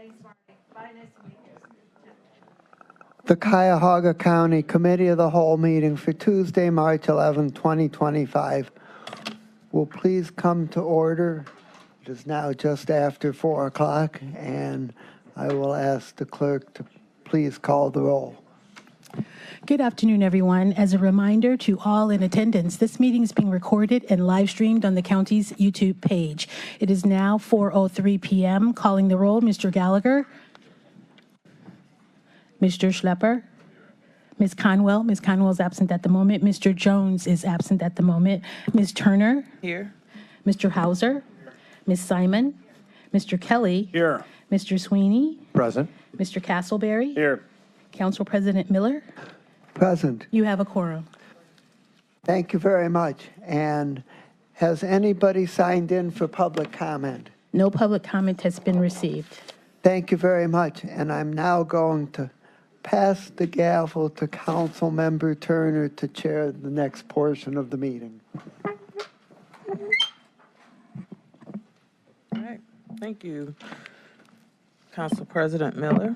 Thanks, Marty. Bye, nice to meet you. The Cuyahoga County Committee of the Whole meeting for Tuesday, March 11, 2025 will please come to order. It is now just after 4 o'clock, and I will ask the clerk to please call the roll. Good afternoon, everyone. As a reminder to all in attendance, this meeting is being recorded and live streamed on the county's YouTube page. It is now 4:03 p.m. Calling the roll, Mr. Gallagher, Mr. Schlepper, Ms. Conwell. Ms. Conwell is absent at the moment. Mr. Jones is absent at the moment. Ms. Turner. Here. Mr. Hauser. Ms. Simon. Mr. Kelly. Here. Mr. Sweeney. Present. Mr. Castleberry. Here. Council President Miller. Present. You have a quorum. Thank you very much. And has anybody signed in for public comment? No public comment has been received. Thank you very much. And I'm now going to pass the gavel to Council Member Turner to chair the next portion of the meeting. All right. Thank you, Council President Miller.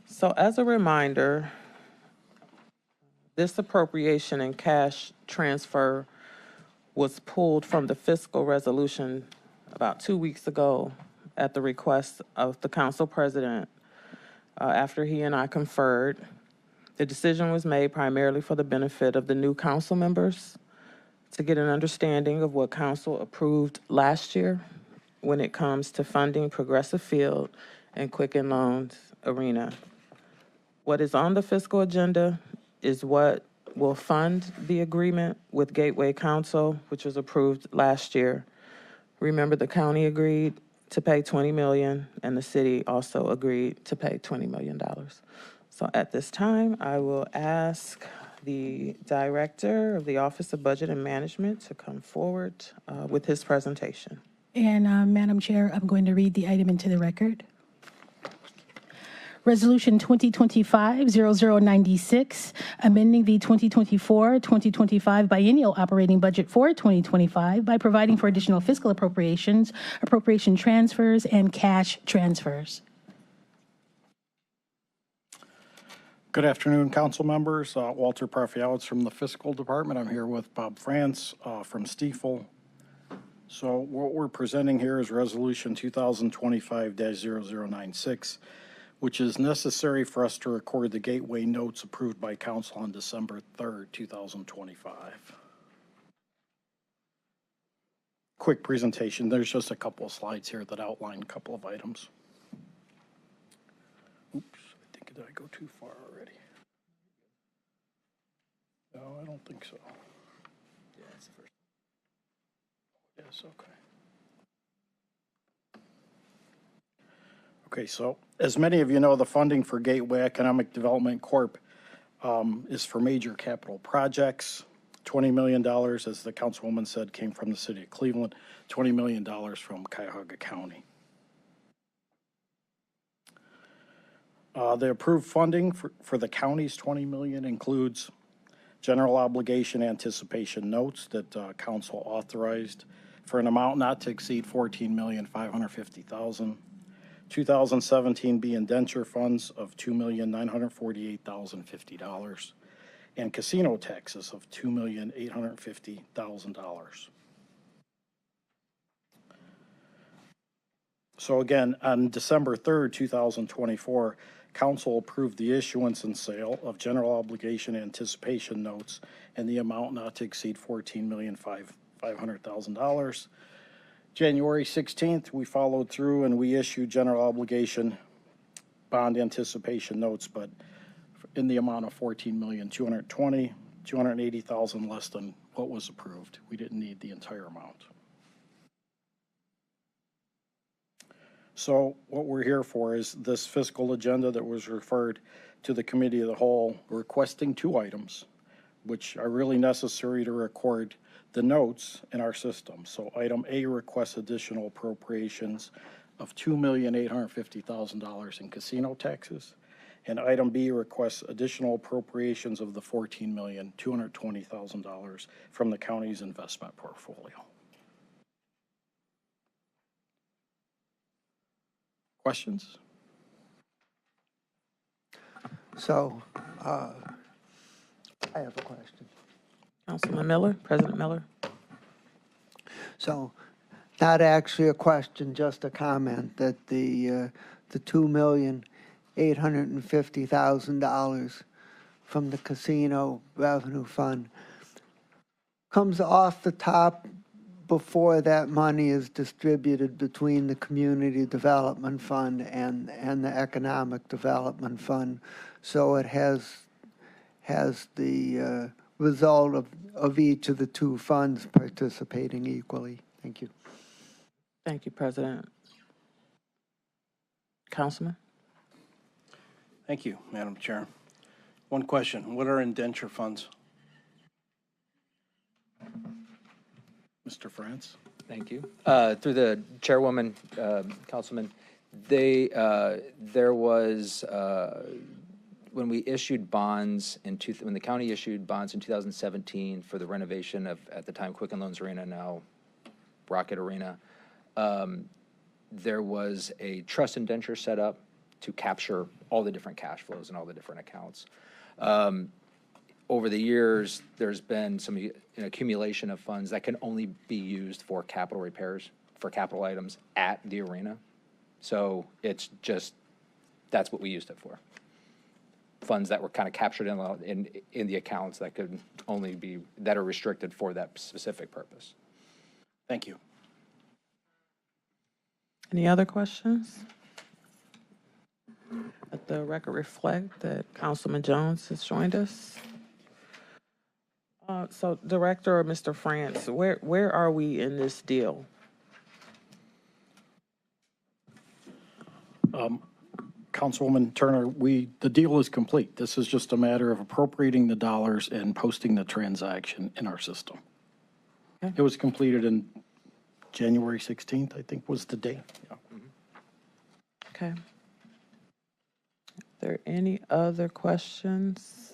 So as a reminder, this appropriation and cash transfer was pulled from the fiscal resolution about 2 weeks ago at the request of the council president after he and I conferred. The decision was made primarily for the benefit of the new council members to get an understanding of what council approved last year when it comes to funding Progressive Field and Quicken Loans Arena. What is on the fiscal agenda is what will fund the agreement with Gateway Council, which was approved last year. Remember, the county agreed to pay $20 million, and the city also agreed to pay $20 million. So at this time, I will ask the Director of the Office of Budget and Management to come forward with his presentation. And Madam Chair, I'm going to read the item into the record. Resolution 2025-0096, amending the 2024-2025 biennial operating budget for 2025 by providing for additional fiscal appropriations, appropriation transfers, and cash transfers. Good afternoon, council members. Walter Parfiowicz from the Fiscal Department. I'm here with Bob France from Stiefel. So what we're presenting here is Resolution 2025-0096, which is necessary for us to record the Gateway notes approved by council on December 3rd, 2025. Quick presentation. There's just a couple of slides here that outline a couple of items. Oops, I think did I go too far already? No, I don't think so. Yeah, it's the first. Yes, okay. Okay, so as many of you know, the funding for Gateway Economic Development Corp. Is for major capital projects. $20 million, as the councilwoman said, came from the city of Cleveland, $20 million from Cuyahoga County. The approved funding for the county's $20 million includes general obligation anticipation notes that council authorized for an amount not to exceed $14,550,000. 2017 indenture funds of $2,948,050 and casino taxes of $2,850,000. So again, on December 3rd, 2024, council approved the issuance and sale of general obligation anticipation notes in the amount not to exceed $14,500,000. January 16th, we followed through and we issued general obligation bond anticipation notes, but in the amount of $14,220,000 less than what was approved. We didn't need the entire amount. So what we're here for is this fiscal agenda that was referred to the Committee of the Whole, requesting two items, which are really necessary to record the notes in our system. So item A requests additional appropriations of $2,850,000 in casino taxes. And item B requests additional appropriations of the $14,220,000 from the county's investment portfolio. Questions? So, I have a question. Councilman Miller, President Miller. So, not actually a question, just a comment that the $2,850,000 from the casino revenue fund comes off the top before that money is distributed between the community development fund and the economic development fund. So it has the result of each of the two funds participating equally. Thank you. Thank you, President. Councilman? Thank you, Madam Chair. One question. What are indenture funds? Mr. France? Thank you. Through the chairwoman, Councilman, there was, when we issued bonds when the county issued bonds in 2017 for the renovation of, at the time, Quicken Loans Arena, now Rocket Arena, there was a trust indenture set up to capture all the different cash flows and all the different accounts. Over the years, there's been an accumulation of funds that can only be used for capital repairs, for capital items at the arena. So it's just, that's what we used it for. Funds that were kind of captured in the accounts that could only be, that are restricted for that specific purpose. Thank you. Any other questions? Let the record reflect that Councilman Jones has joined us. So Director or Mr. France, where are we in this deal? Councilwoman Turner, the deal is complete. This is just a matter of appropriating the dollars and posting the transaction in our system. Okay. It was completed in January 16th, I think was the date. Yeah. Okay. Are there any other questions?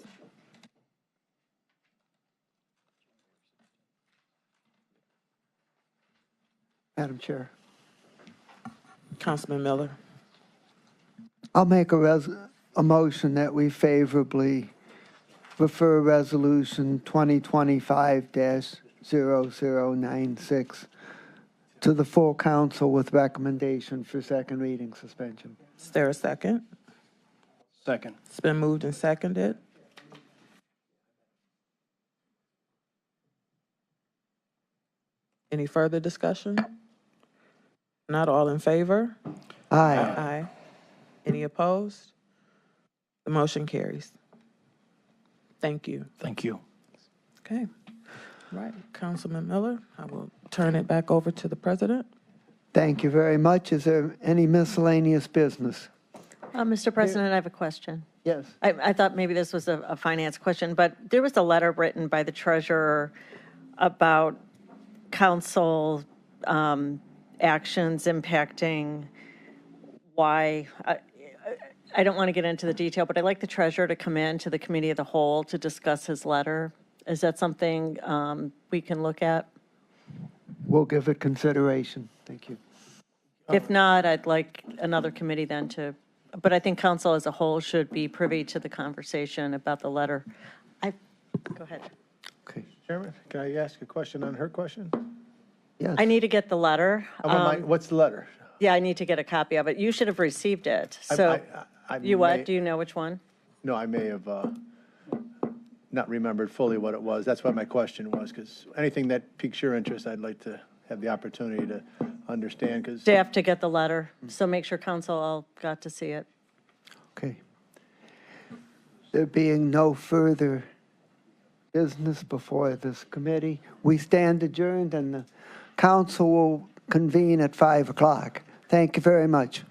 Madam Chair. Councilman Miller. I'll make a motion that we favorably refer Resolution 2025-0096 to the full council with recommendation for second reading suspension. Is there a second? Second. It's been moved and seconded. Any further discussion? Not all in favor? Aye. Aye. Any opposed? The motion carries. Thank you. Thank you. Okay. All right, Councilman Miller, I will turn it back over to the president. Thank you very much. Is there any miscellaneous business? Mr. President, I have a question. Yes. I thought maybe this was a finance question, but there was a letter written by the treasurer about council actions impacting why. I don't want to get into the detail, but I'd like the treasurer to come in to the committee of the whole to discuss his letter. Is that something we can look at? We'll give it consideration. Thank you. If not, I'd like another committee then to, but I think council as a whole should be privy to the conversation about the letter. Go ahead. Okay. Chairman, can I ask a question on her question? Yes. I need to get the letter. What's the letter? Yeah, I need to get a copy of it. You should have received it. So, you what? Do you know which one? No, I may have not remembered fully what it was. That's what my question was, because anything that piques your interest, I'd like to have the opportunity to understand, because. Staff to get the letter, so make sure council all got to see it. Okay. There being no further business before this committee, we stand adjourned and the council will convene at 5 o'clock. Thank you very much.